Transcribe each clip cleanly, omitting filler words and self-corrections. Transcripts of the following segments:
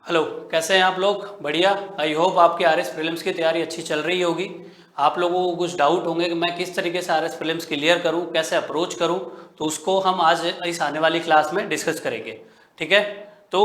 Hello, कैसे हैं आप लोग? बढ़िया। आई होप आपकी आरएस प्रीलिम्स की तैयारी अच्छी चल रही होगी। आप लोगों को कुछ डाउट होंगे कि मैं किस तरीके से आरएस प्रीलिम्स क्लियर करूं, कैसे अप्रोच करूं, तो उसको हम आज इस आने वाली क्लास में डिस्कस करेंगे। ठीक है। तो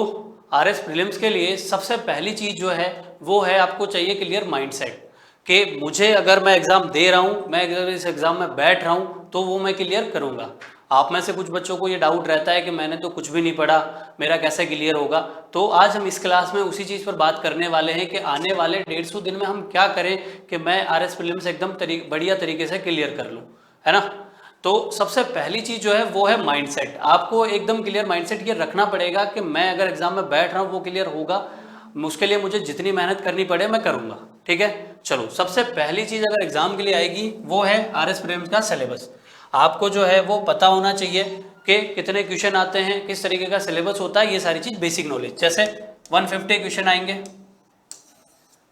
आरएस प्रीलिम्स के लिए सबसे पहली चीज़ जो है वो है आपको चाहिए क्लियर माइंडसेट कि मुझे अगर मैं एग्ज़ाम दे रहा हूँ, मैं अगर इस एग्ज़ाम में बैठ रहा हूँ तो वो मैं क्लियर करूँगा। आप में से कुछ बच्चों को ये डाउट रहता है कि मैंने तो कुछ भी नहीं पढ़ा, मेरा कैसे क्लियर होगा। तो आज हम इस क्लास में उसी चीज़ पर बात करने वाले हैं कि आने वाले 150 दिन में हम क्या करें कि मैं आरएस प्रीलिम्स एकदम बढ़िया तरीके से क्लियर कर लूँ, है ना। तो सबसे पहली चीज़ जो है वो है माइंडसेट। आपको एकदम क्लियर माइंडसेट ये रखना पड़ेगा कि मैं अगर एग्जाम में बैठ रहा हूँ वो क्लियर होगा, उसके लिए मुझे जितनी मेहनत करनी पड़े मैं करूँगा। ठीक है। चलो, सबसे पहली चीज़ अगर एग्जाम के लिए आएगी वो है आरएस प्रीलिम्स का सिलेबस। आपको जो है वो पता होना चाहिए कि कितने क्वेश्चन आते हैं, किस तरीके का सिलेबस होता है, ये सारी चीज़ बेसिक नॉलेज। जैसे 150 क्वेश्चन आएंगे,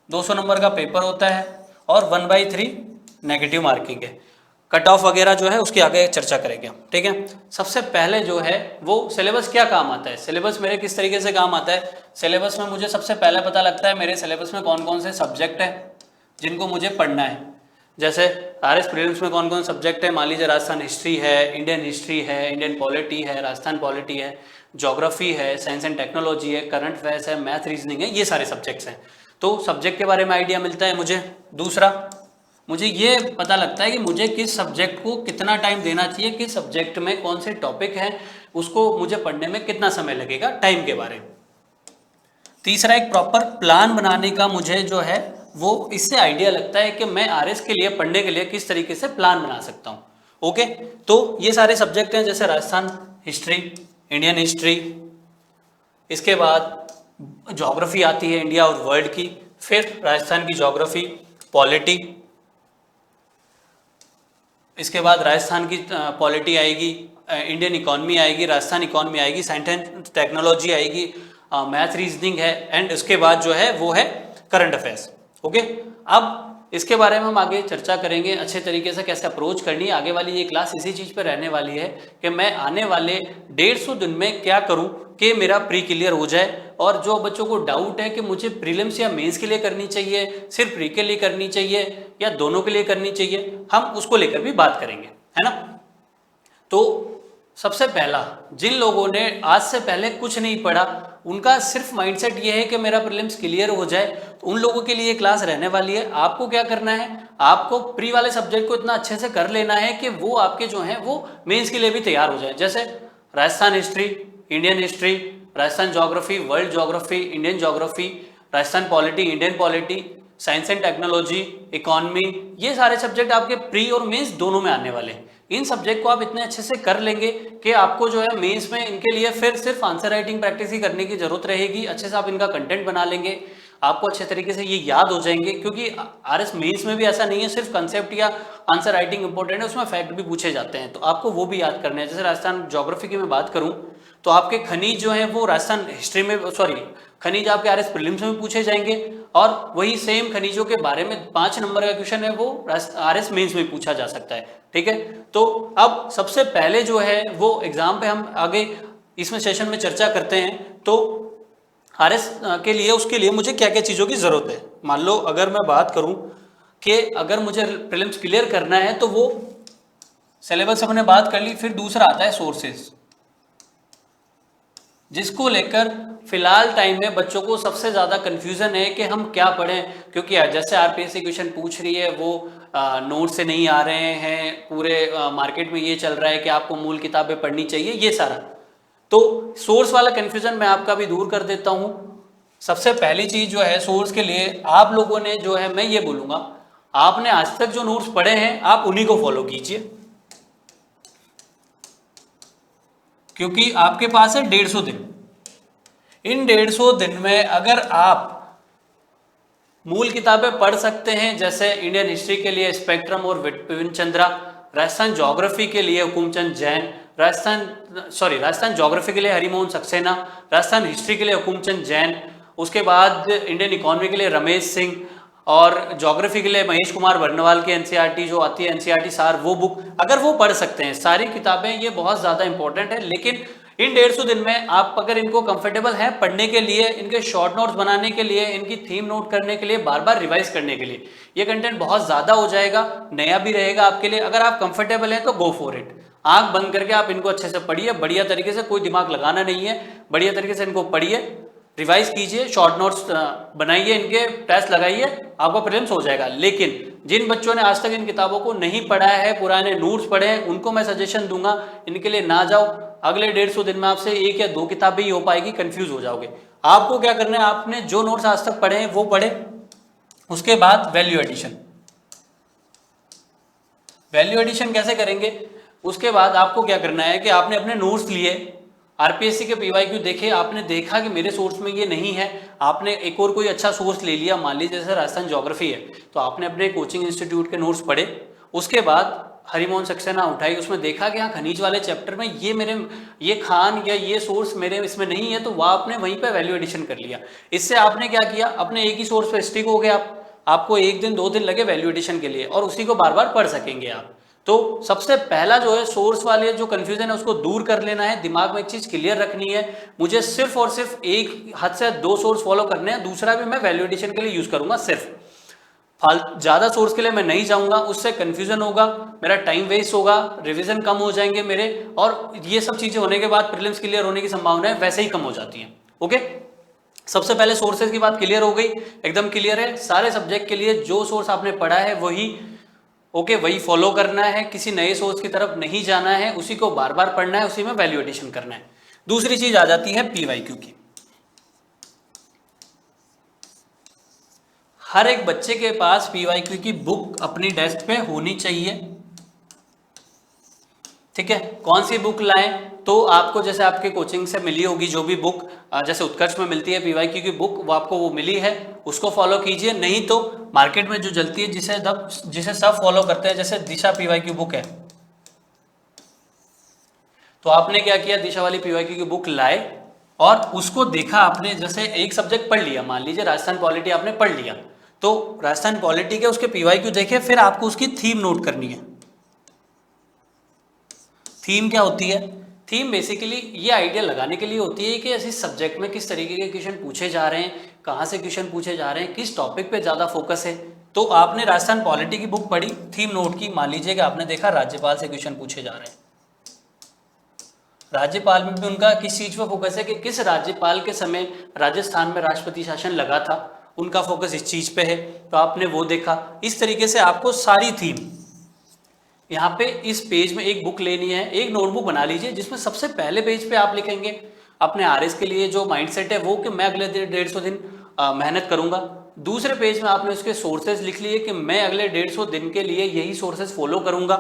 200 नंबर का पेपर होता है और 1/3 नेगेटिव मार्किंग है। कट ऑफ वगैरह जो है उसकी आगे चर्चा करेंगे हम। ठीक है। सबसे पहले जो है वो सिलेबस क्या काम आता है, सिलेबस मेरे किस तरीके से काम आता है। सिलेबस में मुझे सबसे पहले पता लगता है मेरे सिलेबस में कौन कौन से सब्जेक्ट है जिनको मुझे पढ़ना है। जैसे आरएस प्रीलिम्स में कौन कौन सब्जेक्ट है, मान लीजिए राजस्थान हिस्ट्री है, इंडियन हिस्ट्री है, इंडियन पॉलिटी है, राजस्थान पॉलिटी है, ज्योग्राफी है, साइंस एंड टेक्नोलॉजी है, करंट अफेयर्स है, मैथ रीजनिंग है, ये सारे सब्जेक्ट्स हैं। तो सब्जेक्ट के बारे में आइडिया मिलता है मुझे। दूसरा, मुझे ये पता लगता है कि मुझे किस सब्जेक्ट को कितना टाइम देना चाहिए, किस सब्जेक्ट में कौन से टॉपिक हैं, उसको मुझे पढ़ने में कितना समय लगेगा, टाइम के बारे में। तीसरा, एक प्रॉपर प्लान बनाने का मुझे जो है वो इससे आइडिया लगता है कि मैं आरएस के लिए पढ़ने के लिए किस तरीके से प्लान बना सकता हूँ। ओके। तो ये सारे सब्जेक्ट हैं, जैसे राजस्थान हिस्ट्री, इंडियन हिस्ट्री, इसके बाद ज्योग्राफी आती है इंडिया और वर्ल्ड की, फिर राजस्थान की ज्योग्राफी, पॉलिटी, इसके बाद राजस्थान की पॉलिटी आएगी, इंडियन इकॉनमी आएगी, राजस्थान इकॉनमी आएगी, साइंस एंड टेक्नोलॉजी आएगी, मैथ रीजनिंग है, एंड उसके बाद जो है वो है करंट अफेयर्स। ओके। अब इसके बारे में हम आगे चर्चा करेंगे अच्छे तरीके से कैसे अप्रोच करनी है। आगे वाली ये क्लास इसी चीज़ पर रहने वाली है कि मैं आने वाले 150 दिन में क्या करूं कि मेरा प्री क्लियर हो जाए। और जो बच्चों को डाउट है कि मुझे प्रीलिम्स या मेंस के लिए करनी चाहिए, सिर्फ प्री के लिए करनी चाहिए या दोनों के लिए करनी चाहिए, हम उसको लेकर भी बात करेंगे, है ना। तो सबसे पहला, जिन लोगों ने आज से पहले कुछ नहीं पढ़ा, उनका सिर्फ माइंडसेट ये है कि मेरा प्रीलिम्स क्लियर हो जाए, तो उन लोगों के लिए क्लास रहने वाली है। आपको क्या करना है, आपको प्री वाले सब्जेक्ट को इतना अच्छे से कर लेना है कि वो आपके जो हैं वो मेंस के लिए भी तैयार हो जाए। जैसे Rajasthan history, Indian history, Rajasthan geography, world geography, Indian geography, Rajasthan polity, Indian polity, science and technology, economy, ये सारे सब्जेक्ट आपके प्री और मेंस दोनों में आने वाले हैं। इन सब्जेक्ट को आप इतने अच्छे से कर लेंगे कि आपको जो है मेंस में इनके लिए फिर सिर्फ आंसर राइटिंग प्रैक्टिस ही करने की जरूरत रहेगी। अच्छे से आप इनका कंटेंट बना लेंगे, आपको अच्छे तरीके से ये याद हो जाएंगे, क्योंकि आरएस मेंस में भी ऐसा नहीं है सिर्फ कंसेप्ट या आंसर राइटिंग इंपॉर्टेंट है, उसमें फैक्ट भी पूछे जाते हैं, तो आपको वो भी याद करने हैं। जैसे राजस्थान ज्योग्राफी की मैं बात करूं तो आपके खनिज जो है वो राजस्थान हिस्ट्री में, सॉरी, खनिज आपके आरएस प्रीलिम्स में पूछे जाएंगे, और वही सेम खनिजों के बारे में 5 नंबर का क्वेश्चन है वो आरएस मेंस में पूछा जा सकता है। ठीक है। तो अब सबसे पहले जो है वो एग्जाम पे हम आगे इसमें सेशन में चर्चा करते हैं। तो आरएस के लिए, उसके लिए मुझे क्या क्या चीज़ों की ज़रूरत है। मान लो अगर मैं बात करूं कि अगर मुझे प्रीलिम्स क्लियर करना है तो वो सिलेबस हमने बात कर ली, फिर दूसरा आता है सोर्सेज, जिसको लेकर फिलहाल टाइम में बच्चों को सबसे ज़्यादा कन्फ्यूज़न है कि हम क्या पढ़ें। क्योंकि जैसे आरपीएससी क्वेश्चन पूछ रही है वो नोट से नहीं आ रहे हैं, पूरे मार्केट में ये चल रहा है कि आपको मूल किताबें पढ़नी चाहिए, ये सारा। तो सोर्स वाला कन्फ्यूज़न मैं आपका भी दूर कर देता हूँ। सबसे पहली चीज़ जो है सोर्स के लिए, आप लोगों ने जो है, मैं ये बोलूँगा, आपने आज तक जो नोट्स पढ़े हैं आप उन्हीं को फॉलो कीजिए, क्योंकि आपके पास है 150 दिन। इन 150 दिन में अगर आप मूल किताबें पढ़ सकते हैं, जैसे इंडियन हिस्ट्री के लिए स्पेक्ट्रम और विपिन चंद्रा, राजस्थान ज्योग्राफी के लिए हुकुमचंद जैन, राजस्थान ज्योग्राफी के लिए हरिमोहन सक्सेना, राजस्थान हिस्ट्री के लिए हुकुमचंद जैन, उसके बाद इंडियन इकोनॉमी के लिए रमेश सिंह, और ज्योग्राफी के लिए महेश कुमार बर्नवाल की एनसीईआरटी जो आती है, एनसीईआरटी सार, वो बुक अगर वो पढ़ सकते हैं, सारी किताबें, ये बहुत ज़्यादा इंपॉर्टेंट है। लेकिन इन 150 दिन में आप अगर इनको कंफर्टेबल हैं पढ़ने के लिए, इनके शॉर्ट नोट्स बनाने के लिए, इनकी थीम नोट करने के लिए, बार बार रिवाइज करने के लिए, ये कंटेंट बहुत ज्यादा हो जाएगा, नया भी रहेगा आपके लिए। अगर आप कंफर्टेबल हैं तो गो फॉर इट, आंख बंद करके आप इनको अच्छे से पढ़िए, बढ़िया तरीके से, कोई दिमाग लगाना नहीं है, बढ़िया तरीके से इनको पढ़िए, रिवाइज कीजिए, शॉर्ट नोट्स बनाइए, इनके टेस्ट लगाइए, आपका प्रीलिम्स हो जाएगा। लेकिन जिन बच्चों ने आज तक इन किताबों को नहीं पढ़ा है, पुराने नोट्स पढ़े हैं, उनको मैं सजेशन दूंगा इनके लिए ना जाओ। अगले 150 दिन में आपसे 1 या 2 किताबें ही हो पाएगी, कंफ्यूज हो जाओगे। आपको क्या करना है, आपने जो नोट्स आज तक पढ़े हैं वो पढ़े, उसके बाद वैल्यू एडिशन। वैल्यू एडिशन कैसे करेंगे, उसके बाद आपको क्या करना है कि आपने अपने नोट्स लिए, आरपीएससी के पीवाईक्यू देखे, आपने देखा कि मेरे सोर्स में ये नहीं है, आपने एक और कोई अच्छा सोर्स ले लिया, मान लीजिए जैसे राजस्थान ज्योग्राफी है तो आपने अपने कोचिंग इंस्टीट्यूट के नोट्स पढ़े, उसके बाद हरिमोहन सक्सेना उठाई, उसमें देखा कि हाँ खनिज वाले चैप्टर में ये खान या ये सोर्स मेरे इसमें नहीं है, तो वह आपने वहीं पे वैल्यू एडिशन कर लिया। इससे आपने क्या किया, अपने एक ही सोर्स पे स्टिक हो गए आपको 1 दिन 2 दिन लगे वैल्यू एडिशन के लिए और उसी को बार बार पढ़ सकेंगे आप। तो सबसे पहला जो है सोर्स वाले जो कंफ्यूजन है उसको दूर कर लेना है, दिमाग में एक चीज क्लियर रखनी है, मुझे सिर्फ और सिर्फ एक हद से 2 सोर्स फॉलो करने हैं, दूसरा भी मैं वैल्यू एडिशन के लिए यूज करूंगा सिर्फ, ज्यादा सोर्स के लिए मैं नहीं जाऊंगा, उससे कंफ्यूजन होगा, मेरा टाइम वेस्ट होगा, रिवीजन कम हो जाएंगे मेरे, और ये सब चीजें होने के बाद प्रीलिम्स क्लियर होने की संभावना है वैसे ही कम हो जाती है। ओके, सबसे पहले सोर्सेज की बात क्लियर हो गई, एकदम क्लियर है, सारे सब्जेक्ट के लिए जो सोर्स आपने पढ़ा है वही वही फॉलो करना है, किसी नए सोर्स की तरफ नहीं जाना है, उसी को बार बार पढ़ना है, उसी में वैल्यू एडिशन करना है। दूसरी चीज आ जाती है पीवाईक्यू की। हर एक बच्चे के पास पीवाईक्यू की बुक अपनी डेस्क पे होनी चाहिए, ठीक है। कौन सी बुक लाएं, तो आपको जैसे आपके कोचिंग से मिली होगी जो भी बुक, जैसे उत्कर्ष में मिलती है पीवाईक्यू की बुक, वो आपको वो मिली है, उसको फॉलो कीजिए। नहीं तो मार्केट में जो चलती है जिसे सब फॉलो करते हैं, जैसे दिशा पीवाईक्यू बुक है, तो आपने क्या किया, दिशा वाली पीवाईक्यू की बुक लाए और उसको देखा आपने, जैसे एक सब्जेक्ट पढ़ लिया, मान लीजिए राजस्थान पॉलिटी आपने पढ़ लिया, तो राजस्थान पॉलिटी के उसके पीवाईक्यू देखे, फिर आपको उसकी थीम नोट करनी है। थीम क्या होती है, थीम बेसिकली ये आइडिया लगाने के लिए होती है कि ऐसे सब्जेक्ट में किस तरीके के क्वेश्चन पूछे जा रहे हैं, कहाँ से क्वेश्चन पूछे जा रहे हैं, किस टॉपिक पे ज़्यादा फोकस है। तो आपने राजस्थान पॉलिटी की बुक पढ़ी, थीम नोट की, मान लीजिए कि आपने देखा राज्यपाल से क्वेश्चन पूछे जा रहे हैं, राज्यपाल में भी उनका किस चीज़ पर फोकस है कि किस राज्यपाल के समय राजस्थान में राष्ट्रपति शासन लगा था, उनका फोकस इस चीज़ पे है, तो आपने वो देखा। इस तरीके से आपको सारी थीम यहाँ पे इस पेज में एक बुक लेनी है, एक नोटबुक बना लीजिए जिसमें सबसे पहले पेज पे आप लिखेंगे अपने आरएस के लिए जो माइंडसेट है वो, कि मैं अगले 150 दिन मेहनत करूंगा। दूसरे पेज में आपने उसके सोर्सेज लिख लिए कि मैं अगले 150 दिन के लिए यही सोर्सेज फॉलो करूंगा।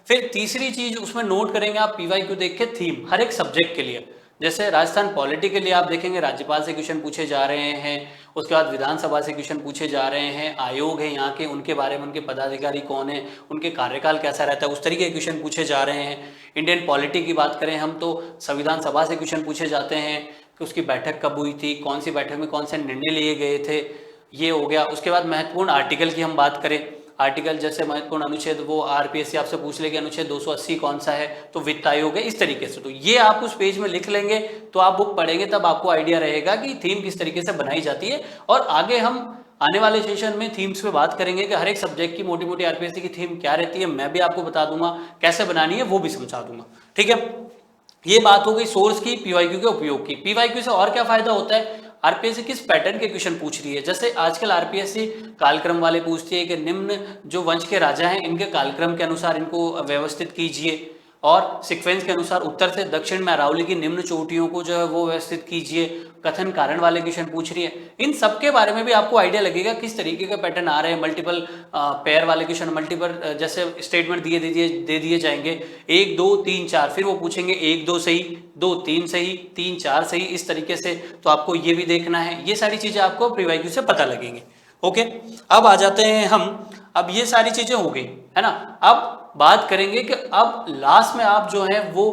फिर तीसरी चीज उसमें नोट करेंगे आप पीवाईक्यू देख के थीम हर एक सब्जेक्ट के लिए, जैसे राजस्थान पॉलिटी के लिए आप देखेंगे राज्यपाल से क्वेश्चन पूछे जा रहे हैं, उसके बाद विधानसभा से क्वेश्चन पूछे जा रहे हैं, आयोग है यहाँ के, उनके बारे में, उनके पदाधिकारी कौन है, उनके कार्यकाल कैसा रहता है, उस तरीके के क्वेश्चन पूछे जा रहे हैं। इंडियन पॉलिटी की बात करें हम तो संविधान सभा से क्वेश्चन पूछे जाते हैं कि उसकी बैठक कब हुई थी, कौन सी बैठक में कौन से निर्णय लिए गए थे, ये हो गया। उसके बाद महत्वपूर्ण आर्टिकल की हम बात करें, आर्टिकल जैसे महत्वपूर्ण अनुच्छेद, वो आरपीएससी आपसे पूछ लेगी अनुच्छेद 280 कौन सा है, तो वित्त आयोग है, इस तरीके से। तो ये आप उस पेज में लिख लेंगे तो आप बुक पढ़ेंगे तब आपको आइडिया रहेगा कि थीम किस तरीके से बनाई जाती है। और आगे हम आने वाले सेशन में थीम्स पे बात करेंगे कि हर एक सब्जेक्ट की मोटी मोटी आरपीएससी की थीम क्या रहती है, मैं भी आपको बता दूंगा, कैसे बनानी है वो भी समझा दूंगा, ठीक है। ये बात हो गई सोर्स की, पीवाईक्यू के उपयोग की। पीवाईक्यू से और क्या फायदा होता है, आरपीएससी किस पैटर्न के क्वेश्चन पूछ रही है, जैसे आजकल आरपीएससी कालक्रम वाले पूछती है कि निम्न जो वंश के राजा हैं इनके कालक्रम के अनुसार इनको व्यवस्थित कीजिए, और सीक्वेंस के अनुसार उत्तर से दक्षिण में अरावली की निम्न चोटियों को जो है वो व्यवस्थित कीजिए, कथन कारण वाले क्वेश्चन पूछ रही है। इन सब के बारे में भी आपको आइडिया लगेगा किस तरीके का पैटर्न आ रहे हैं, मल्टीपल पेयर वाले क्वेश्चन, मल्टीपल जैसे स्टेटमेंट दे दिए जाएंगे 1 2 3 4, फिर वो पूछेंगे 1 2 सही, 2 3 सही, 3 4 सही, इस तरीके से। तो आपको ये भी देखना है, ये सारी चीजें आपको पीवाईक्यू से पता लगेंगी। ओके, अब आ जाते हैं हम, अब ये सारी चीजें हो गई है ना, अब बात करेंगे कि अब लास्ट में आप जो है वो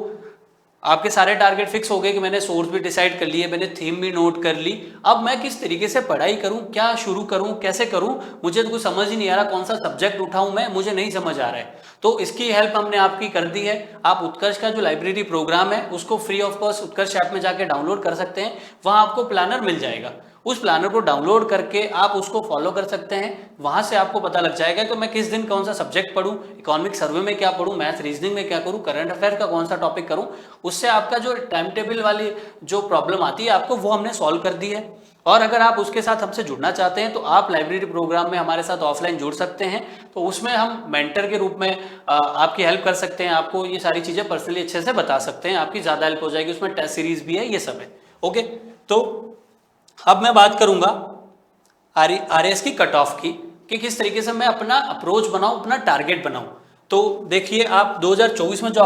आपके सारे टारगेट फिक्स हो गए कि मैंने सोर्स भी डिसाइड कर लिए, मैंने थीम भी नोट कर ली, अब मैं किस तरीके से पढ़ाई करूं, क्या शुरू करूं, कैसे करूं, मुझे तो कुछ समझ ही नहीं आ रहा, कौन सा सब्जेक्ट उठाऊं मैं, मुझे नहीं समझ आ रहा है। तो इसकी हेल्प हमने आपकी कर दी है। आप उत्कर्ष का जो लाइब्रेरी प्रोग्राम है उसको free of cost Utkarsh app में जाके डाउनलोड कर सकते हैं, वहां आपको प्लानर मिल जाएगा। उस प्लानर को डाउनलोड करके आप उसको फॉलो कर सकते हैं, वहां से आपको पता लग जाएगा कि मैं किस दिन कौन सा सब्जेक्ट पढूं, इकोनॉमिक सर्वे में क्या पढूं, मैथ रीजनिंग में क्या करूं, करंट अफेयर का कौन सा टॉपिक करूं। उससे आपका जो टाइम टेबल वाली जो प्रॉब्लम आती है आपको, वो हमने सॉल्व कर दी है। और अगर आप उसके साथ हमसे जुड़ना चाहते हैं तो आप लाइब्रेरी प्रोग्राम में हमारे साथ ऑफलाइन जुड़ सकते हैं, तो उसमें हम मेंटर के रूप में आपकी हेल्प कर सकते हैं, आपको ये सारी चीजें पर्सनली अच्छे से बता सकते हैं, आपकी ज्यादा हेल्प हो जाएगी। उसमें टेस्ट सीरीज भी है, ये सब है। ओके, तो अब मैं बात करूंगा आरएस की कट ऑफ की, कि किस तरीके से मैं अपना अप्रोच बनाऊं, अपना टारगेट बनाऊं। तो देखिए, आप 2024 में जो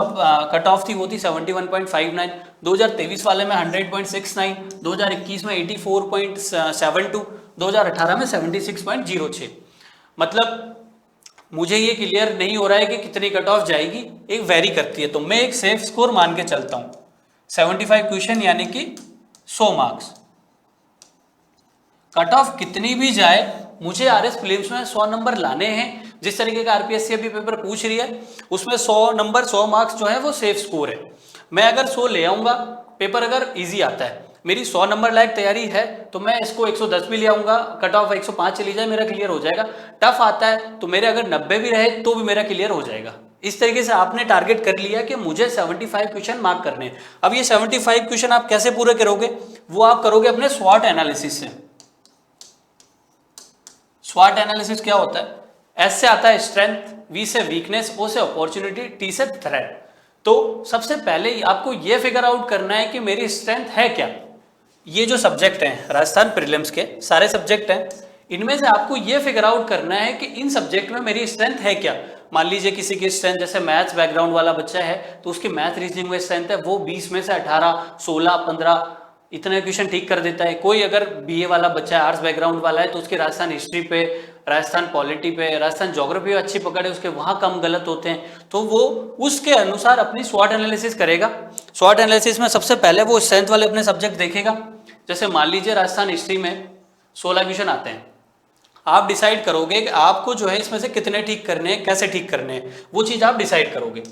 कट ऑफ थी वो थी 71.59, 2023 वाले में 100.69, 2021 में 84.72, 2018 में 76.06। मतलब मुझे ये क्लियर नहीं हो रहा है कि कितनी कट ऑफ जाएगी, एक वेरी करती है, तो मैं एक सेफ स्कोर मान के चलता हूं 75 क्वेश्चन यानी कि 100 मार्क्स। कट ऑफ कितनी भी जाए, मुझे आरएस प्रीलिम्स में 100 नंबर लाने हैं। जिस तरीके का आरपीएससी अभी पेपर पूछ रही है उसमें 100 नंबर 100 मार्क्स जो है वो सेफ स्कोर है। मैं अगर 100 ले आऊंगा, पेपर अगर इजी आता है, मेरी 100 नंबर लायक तैयारी है, तो मैं इसको 110 भी ले आऊंगा, कट ऑफ 105 चली जाए मेरा क्लियर हो जाएगा। टफ आता है तो मेरे अगर 90 भी रहे तो भी मेरा क्लियर हो जाएगा। इस तरीके से आपने टारगेट कर लिया कि मुझे 75 क्वेश्चन मार्क करने हैं। अब ये 75 क्वेश्चन आप कैसे पूरे करोगे, वो आप करोगे अपने स्वॉट एनालिसिस से। स्वॉट एनालिसिस क्या होता है? एस से आता है स्ट्रेंथ, वी से वीकनेस, ओ से अपॉर्चुनिटी, टी से थ्रेट। तो सबसे पहले आपको यह फिगर आउट करना है कि मेरी स्ट्रेंथ है क्या। ये जो सब्जेक्ट हैं राजस्थान प्रीलिम्स के सारे सब्जेक्ट हैं, इनमें से आपको यह फिगर आउट करना है कि इन सब्जेक्ट में मेरी स्ट्रेंथ है क्या। मान लीजिए किसी की स्ट्रेंथ, जैसे मैथ्स बैकग्राउंड वाला बच्चा है तो उसकी मैथ रीजनिंग में स्ट्रेंथ है, वो 20 में से 18, 16, 15 इतने क्वेश्चन ठीक कर देता है। कोई अगर बीए वाला बच्चा है, आर्ट्स बैकग्राउंड वाला है, तो उसकी राजस्थान हिस्ट्री पे, राजस्थान पॉलिटी पे, राजस्थान ज्योग्राफी पे अच्छी पकड़ है, उसके वहां कम गलत होते हैं, तो वो उसके अनुसार अपनी स्वॉट एनालिसिस करेगा। स्वॉट एनालिसिस में सबसे पहले वो स्ट्रेंथ वाले अपने सब्जेक्ट देखेगा। जैसे मान लीजिए राजस्थान हिस्ट्री में 16 क्वेश्चन आते हैं, आप डिसाइड करोगे कि आपको जो है इसमें से कितने ठीक करने हैं, कैसे ठीक करने हैं, वो चीज आप डिसाइड करोगे।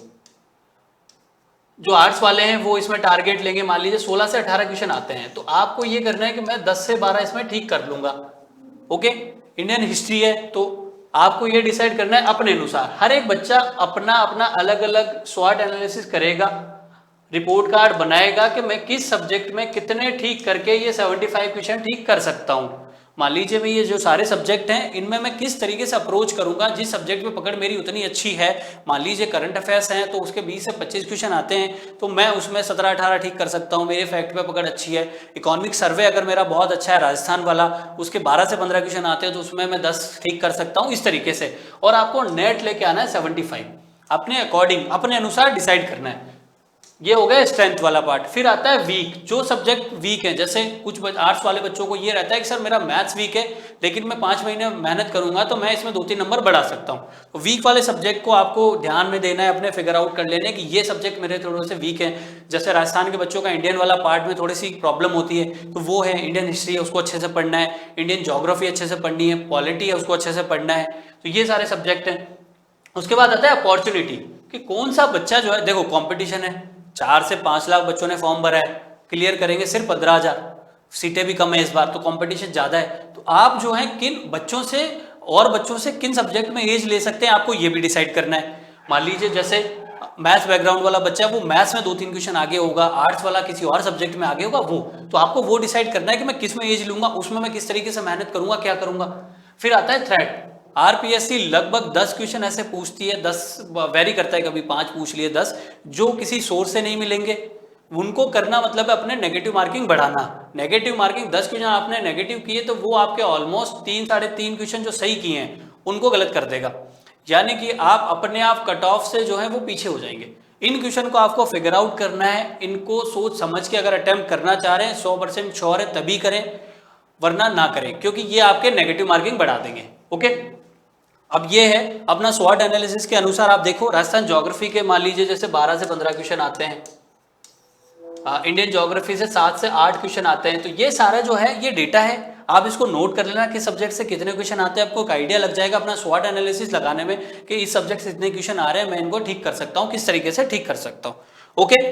जो आर्ट्स वाले हैं वो इसमें टारगेट लेंगे, मान लीजिए 16 से 18 क्वेश्चन आते हैं, तो आपको ये करना है कि मैं 10 से 12 इसमें ठीक कर लूंगा। ओके, इंडियन हिस्ट्री है तो आपको ये डिसाइड करना है अपने अनुसार। हर एक बच्चा अपना अपना अलग अलग स्वॉट एनालिसिस करेगा, रिपोर्ट कार्ड बनाएगा कि मैं किस सब्जेक्ट में कितने ठीक करके ये 75 क्वेश्चन ठीक कर सकता हूं। मान लीजिए मैं ये जो सारे सब्जेक्ट हैं इनमें मैं किस तरीके से अप्रोच करूंगा, जिस सब्जेक्ट में पकड़ मेरी उतनी अच्छी है। मान लीजिए करंट अफेयर्स हैं तो उसके 20 से 25 क्वेश्चन आते हैं, तो मैं उसमें 17-18 ठीक कर सकता हूं, मेरे फैक्ट पे पकड़ अच्छी है। इकोनॉमिक सर्वे अगर मेरा बहुत अच्छा है राजस्थान वाला, उसके 12 से 15 क्वेश्चन आते हैं तो उसमें मैं 10 ठीक कर सकता हूँ, इस तरीके से। और आपको नेट लेके आना है 75, अपने अकॉर्डिंग अपने अनुसार डिसाइड करना है। ये हो गया स्ट्रेंथ वाला पार्ट। फिर आता है वीक, जो सब्जेक्ट वीक है, जैसे कुछ आर्ट्स वाले बच्चों को ये रहता है कि सर मेरा मैथ्स वीक है, लेकिन मैं 5 महीने मेहनत करूंगा तो मैं इसमें 2-3 नंबर बढ़ा सकता हूँ। तो वीक वाले सब्जेक्ट को आपको ध्यान में देना है, अपने फिगर आउट कर लेने कि ये सब्जेक्ट मेरे थोड़े से वीक है। जैसे राजस्थान के बच्चों का इंडियन वाला पार्ट में थोड़ी सी प्रॉब्लम होती है, तो वो है इंडियन हिस्ट्री है, उसको अच्छे से पढ़ना है, इंडियन ज्योग्राफी अच्छे से पढ़नी है, पॉलिटी है उसको अच्छे से पढ़ना है। तो ये सारे सब्जेक्ट हैं। उसके बाद आता है अपॉर्चुनिटी, कि कौन सा बच्चा जो है, देखो कॉम्पिटिशन है, 4 से 5 लाख बच्चों ने फॉर्म भरा है, क्लियर करेंगे सिर्फ 15,000, सीटें भी कम है इस बार, तो कंपटीशन ज्यादा है। तो आप जो है किन बच्चों से और बच्चों से किन सब्जेक्ट में एज ले सकते हैं, आपको ये भी डिसाइड करना है। मान लीजिए जैसे मैथ्स बैकग्राउंड वाला बच्चा है, वो मैथ्स में 2-3 क्वेश्चन आगे होगा, आर्ट्स वाला किसी और सब्जेक्ट में आगे होगा, वो तो आपको वो डिसाइड करना है कि मैं किस में एज लूंगा, उसमें मैं किस तरीके से मेहनत करूंगा, क्या करूंगा। फिर आता है थ्रेट। आरपीएससी लगभग 10 क्वेश्चन ऐसे पूछती है, 10 वेरी करता है, कभी 5 पूछ लिए, 10 जो किसी सोर्स से नहीं मिलेंगे, उनको करना मतलब है अपने नेगेटिव मार्किंग बढ़ाना। नेगेटिव मार्किंग 10 क्वेश्चन आपने नेगेटिव किए तो वो आपके ऑलमोस्ट 3-3.5 क्वेश्चन जो सही किए हैं उनको गलत कर देगा, यानी कि आप अपने आप कट ऑफ से जो है वो पीछे हो जाएंगे। इन क्वेश्चन को आपको फिगर आउट करना है, इनको सोच समझ के अगर अटेम्प्ट करना चाह रहे हैं, 100% श्योर है तभी करें, वरना ना करें, क्योंकि ये आपके नेगेटिव मार्किंग बढ़ा देंगे। ओके, अब ये है अपना स्वॉट एनालिसिस के अनुसार आप देखो, राजस्थान ज्योग्राफी के मान लीजिए जैसे 12 से 15 क्वेश्चन आते हैं, इंडियन ज्योग्राफी से 7 से 8 क्वेश्चन आते हैं। तो ये सारा जो है ये डेटा है, आप इसको नोट कर लेना कि सब्जेक्ट से कितने क्वेश्चन आते हैं, आपको एक आइडिया लग जाएगा अपना स्वॉट एनालिसिस लगाने में कि इस सब्जेक्ट से इतने क्वेश्चन आ रहे हैं, मैं इनको ठीक कर सकता हूँ, किस तरीके से ठीक कर सकता हूँ। ओके,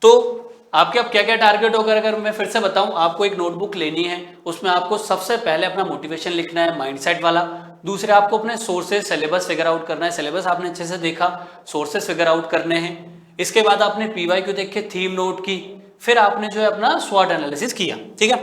तो आपके अब क्या क्या टारगेट होगा, अगर मैं फिर से बताऊं, आपको एक नोटबुक लेनी है, उसमें आपको सबसे पहले अपना मोटिवेशन लिखना है, माइंडसेट वाला। दूसरे आपको अपने सोर्सेज सिलेबस फिगर आउट करना है, सिलेबस आपने अच्छे से देखा, सोर्सेज फिगर आउट करने हैं। इसके बाद आपने पीवाईक्यू देख के थीम नोट की, फिर आपने जो है अपना स्वॉट एनालिसिस किया। ठीक है,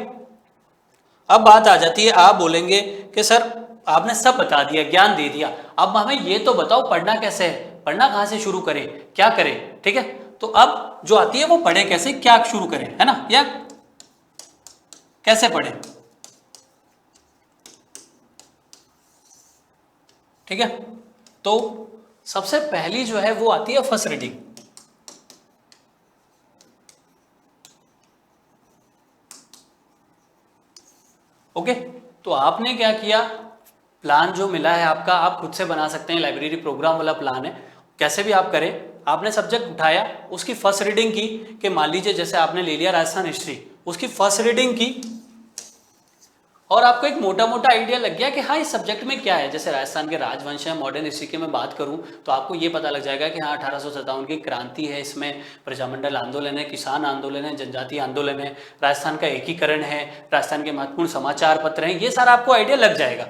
अब बात आ जाती है, आप बोलेंगे कि सर आपने सब बता दिया, ज्ञान दे दिया, अब हमें ये तो बताओ पढ़ना कैसे है, पढ़ना कहाँ से शुरू करें, क्या करें। ठीक है, तो अब जो आती है वो पढ़े कैसे, क्या शुरू करें, है ना, या कैसे पढ़े। ठीक है, तो सबसे पहली जो है वो आती है फर्स्ट रीडिंग। ओके, तो आपने क्या किया, प्लान जो मिला है आपका आप खुद से बना सकते हैं, लाइब्रेरी प्रोग्राम वाला प्लान है, कैसे भी आप करें। आपने सब्जेक्ट उठाया, उसकी फर्स्ट रीडिंग की, कि मान लीजिए जैसे आपने ले लिया राजस्थान हिस्ट्री, उसकी फर्स्ट रीडिंग की, और आपको एक मोटा मोटा आइडिया लग गया कि हाँ इस सब्जेक्ट में क्या है। जैसे राजस्थान के राजवंश है, मॉडर्न हिस्ट्री की मैं बात करूं तो आपको ये पता लग जाएगा कि हाँ 1857 की क्रांति है, इसमें प्रजामंडल आंदोलन है, किसान आंदोलन है, जनजातीय आंदोलन है, राजस्थान का एकीकरण है, राजस्थान के महत्वपूर्ण समाचार पत्र हैं, ये सारा आपको आइडिया लग जाएगा।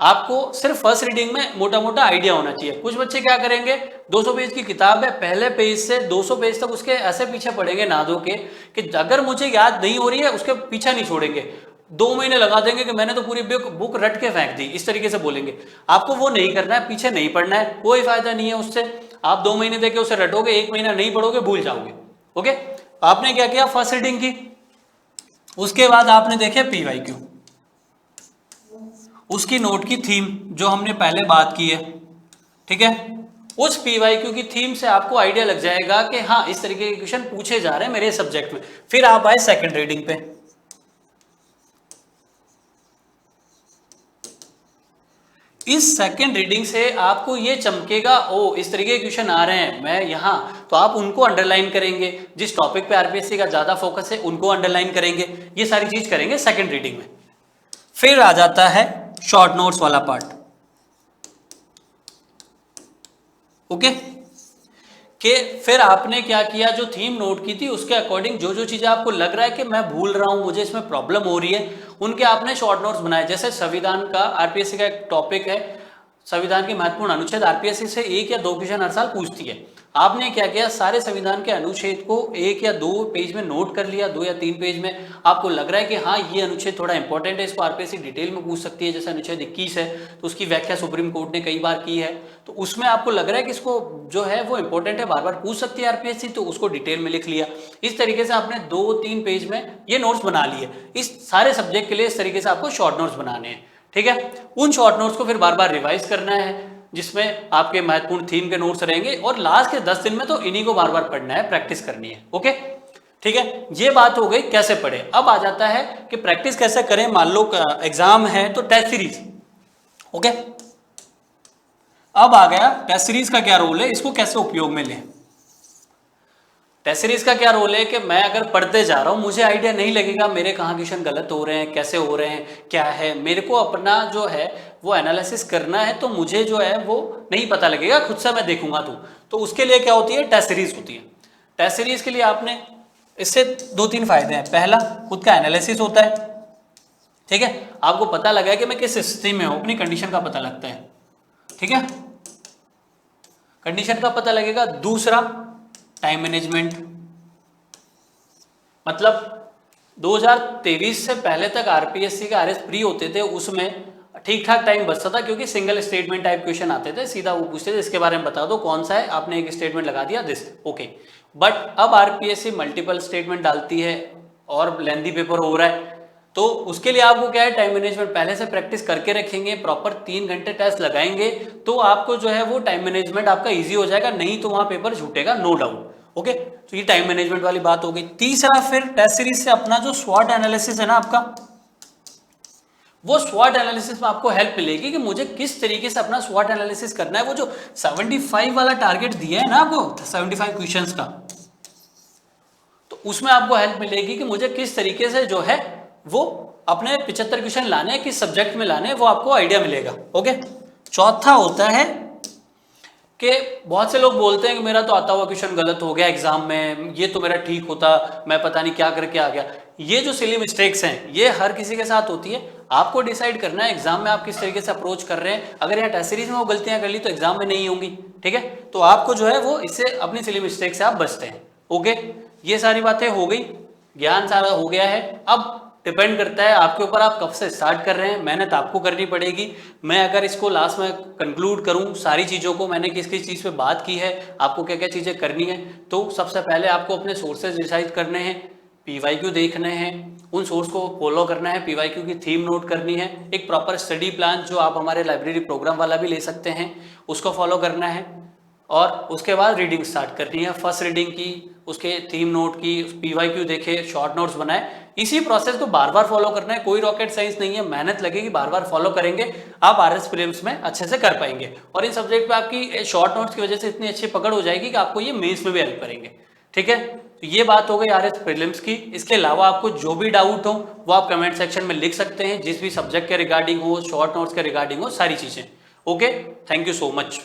आपको सिर्फ फर्स्ट रीडिंग में मोटा मोटा आइडिया होना चाहिए। कुछ बच्चे क्या करेंगे, 200 पेज की किताब है, पहले पेज से 200 पेज तक उसके ऐसे पीछे पढ़ेंगे ना दो के कि अगर मुझे याद नहीं हो रही है उसके पीछा नहीं छोड़ेंगे, 2 महीने लगा देंगे कि मैंने तो पूरी बुक रट के फेंक दी, इस तरीके से बोलेंगे। आपको वो नहीं करना है, पीछे नहीं पढ़ना है, कोई फायदा नहीं है उससे। आप 2 महीने देके उसे रटोगे, 1 महीना नहीं पढ़ोगे, भूल जाओगे। ओके, आपने क्या किया, फर्स्ट रीडिंग की, उसके बाद आपने देखे पीवाईक्यू, उसकी नोट की थीम जो हमने पहले बात की है। ठीक है, उस पीवाईक्यू की थीम से आपको आइडिया लग जाएगा कि हाँ इस तरीके के क्वेश्चन पूछे जा रहे हैं मेरे सब्जेक्ट में। फिर आप आए सेकंड रीडिंग पे, इस सेकंड रीडिंग से आपको ये चमकेगा, ओ इस तरीके के क्वेश्चन आ रहे हैं मैं यहाँ, तो आप उनको अंडरलाइन करेंगे, जिस टॉपिक पे आरपीएससी का ज्यादा फोकस है उनको अंडरलाइन करेंगे, ये सारी चीज करेंगे सेकंड रीडिंग में। फिर आ जाता है शॉर्ट नोट्स वाला पार्ट। ओके, कि फिर आपने क्या किया, जो थीम नोट की थी उसके अकॉर्डिंग जो जो चीजें आपको लग रहा है कि मैं भूल रहा हूं, मुझे इसमें प्रॉब्लम हो रही है, उनके आपने शॉर्ट नोट्स बनाए। जैसे संविधान का आरपीएससी का एक टॉपिक है, संविधान के महत्वपूर्ण अनुच्छेद, आरपीएससी से 1 या 2 क्वेश्चन हर साल पूछती है। आपने क्या किया, सारे संविधान के अनुच्छेद को 1 या 2 पेज में नोट कर लिया, 2 या 3 पेज में। आपको लग रहा है कि हाँ ये अनुच्छेद थोड़ा इंपॉर्टेंट है, इसको आरपीएससी डिटेल में पूछ सकती है। जैसे अनुच्छेद 21 है तो उसकी व्याख्या सुप्रीम कोर्ट ने कई बार की है, तो उसमें आपको लग रहा है कि इसको जो है वो इंपॉर्टेंट है, बार बार पूछ सकती है आरपीएससी, तो उसको डिटेल में लिख लिया। इस तरीके से आपने 2-3 पेज में ये नोट्स बना लिए। इस सारे सब्जेक्ट के लिए इस तरीके से आपको शॉर्ट नोट्स बनाने हैं। ठीक है, उन शॉर्ट नोट्स को फिर बार बार रिवाइज करना है, जिसमें आपके महत्वपूर्ण थीम के नोट्स रहेंगे, और लास्ट के 10 दिन में तो इन्हीं को बार बार पढ़ना है, प्रैक्टिस करनी है। ओके, ठीक है, ये बात हो गई कैसे पढ़े। अब आ जाता है कि प्रैक्टिस कैसे करें। मान लो एग्जाम है तो टेस्ट सीरीज। ओके, अब आ गया टेस्ट सीरीज का क्या रोल है, इसको कैसे उपयोग में लें। टेस्ट सीरीज का क्या रोल है कि मैं अगर पढ़ते जा रहा हूं, मुझे आइडिया नहीं लगेगा मेरे कहाँ क्वेश्चन गलत हो रहे हैं, कैसे हो रहे हैं, क्या है, मेरे को अपना जो है वो एनालिसिस करना है, तो मुझे जो है वो नहीं पता लगेगा, खुद से मैं देखूंगा तो उसके लिए क्या होती है, टेस्ट सीरीज होती है। टेस्ट सीरीज के लिए आपने इससे 2-3 फायदे हैं। पहला, खुद का एनालिसिस होता है। ठीक है, आपको पता लगा कि मैं किस स्थिति में हूं, अपनी कंडीशन का पता लगता है। ठीक है, कंडीशन का पता लगेगा। दूसरा, टाइम मैनेजमेंट, मतलब 2023 से पहले तक आरपीएससी के आरएस प्री होते थे, उसमें ठीक ठाक टाइम बचता था, क्योंकि सिंगल स्टेटमेंट टाइप क्वेश्चन आते थे, सीधा वो पूछते थे इसके बारे में बता दो कौन सा है, आपने एक स्टेटमेंट लगा दिया दिस, ओके। बट अब आरपीएससी मल्टीपल स्टेटमेंट डालती है और लेंथी पेपर हो रहा है, तो उसके लिए आपको क्या है, टाइम मैनेजमेंट पहले से प्रैक्टिस करके रखेंगे, प्रॉपर 3 घंटे टेस्ट लगाएंगे, तो आपको जो है वो टाइम मैनेजमेंट आपका इजी हो जाएगा, नहीं तो वहां पेपर छूटेगा, नो डाउट। ओके, तो ये टाइम मैनेजमेंट वाली बात हो गई। तीसरा, फिर टेस्ट सीरीज से अपना जो स्वॉट एनालिसिस है ना आपका, वो स्वॉट एनालिसिस में आपको हेल्प मिलेगी कि मुझे किस तरीके से अपना स्वॉट एनालिसिस करना है। वो जो 75 वाला टारगेट दिया है ना आपको, 75 क्वेश्चंस का, तो उसमें आपको हेल्प मिलेगी कि मुझे किस तरीके से जो है वो अपने 75 क्वेश्चन लाने हैं, किस सब्जेक्ट में लाने हैं, वो आपको आइडिया मिलेगा। ओके। चौथा होता है कि बहुत से लोग बोलते हैं कि मेरा तो आता हुआ क्वेश्चन गलत हो गया एग्जाम में, ये तो मेरा ठीक होता, मैं पता नहीं क्या करके आ गया। ये जो सिली मिस्टेक्स हैं ये हर किसी के साथ होती है। आपको डिसाइड करना है एग्जाम में आप किस तरीके से अप्रोच कर रहे हैं। अगर यहाँ टेस्ट सीरीज में वो गलतियां कर ली तो एग्जाम में नहीं होंगी, ठीक है। तो आपको जो है वो इससे अपनी सिली मिस्टेक से आप बचते हैं। ओके, ये सारी बातें हो गई, ज्ञान सारा हो गया है। अब डिपेंड करता है आपके ऊपर, आप कब से स्टार्ट कर रहे हैं। मेहनत आपको करनी पड़ेगी। मैं अगर इसको लास्ट में कंक्लूड करूं सारी चीज़ों को, मैंने किस किस चीज़ पे बात की है, आपको क्या क्या चीज़ें करनी है, तो सबसे पहले आपको अपने सोर्सेज डिसाइड करने हैं, पीवाईक्यू देखने हैं, उन सोर्स को फॉलो करना है, पीवाईक्यू की थीम नोट करनी है, एक प्रॉपर स्टडी प्लान जो आप हमारे लाइब्रेरी प्रोग्राम वाला भी ले सकते हैं उसको फॉलो करना है, और उसके बाद रीडिंग स्टार्ट करनी है। फर्स्ट रीडिंग की, उसके थीम नोट की, पीवाईक्यू देखे, शॉर्ट नोट्स बनाए। इसी प्रोसेस को बार बार फॉलो करना है, कोई रॉकेट साइंस नहीं है, मेहनत लगेगी, बार बार फॉलो करेंगे आप आरएस प्रीलिम्स में अच्छे से कर पाएंगे। और इन सब्जेक्ट पे आपकी शॉर्ट नोट्स की वजह से इतनी अच्छी पकड़ हो जाएगी कि आपको ये मेंस में भी हेल्प करेंगे, ठीक है। तो ये बात हो गई आरएस प्रीलिम्स की। इसके अलावा आपको जो भी डाउट हो वो आप कमेंट सेक्शन में लिख सकते हैं, जिस भी सब्जेक्ट के रिगार्डिंग हो, शॉर्ट नोट्स के रिगार्डिंग हो, सारी चीजें। Okay, thank you so much.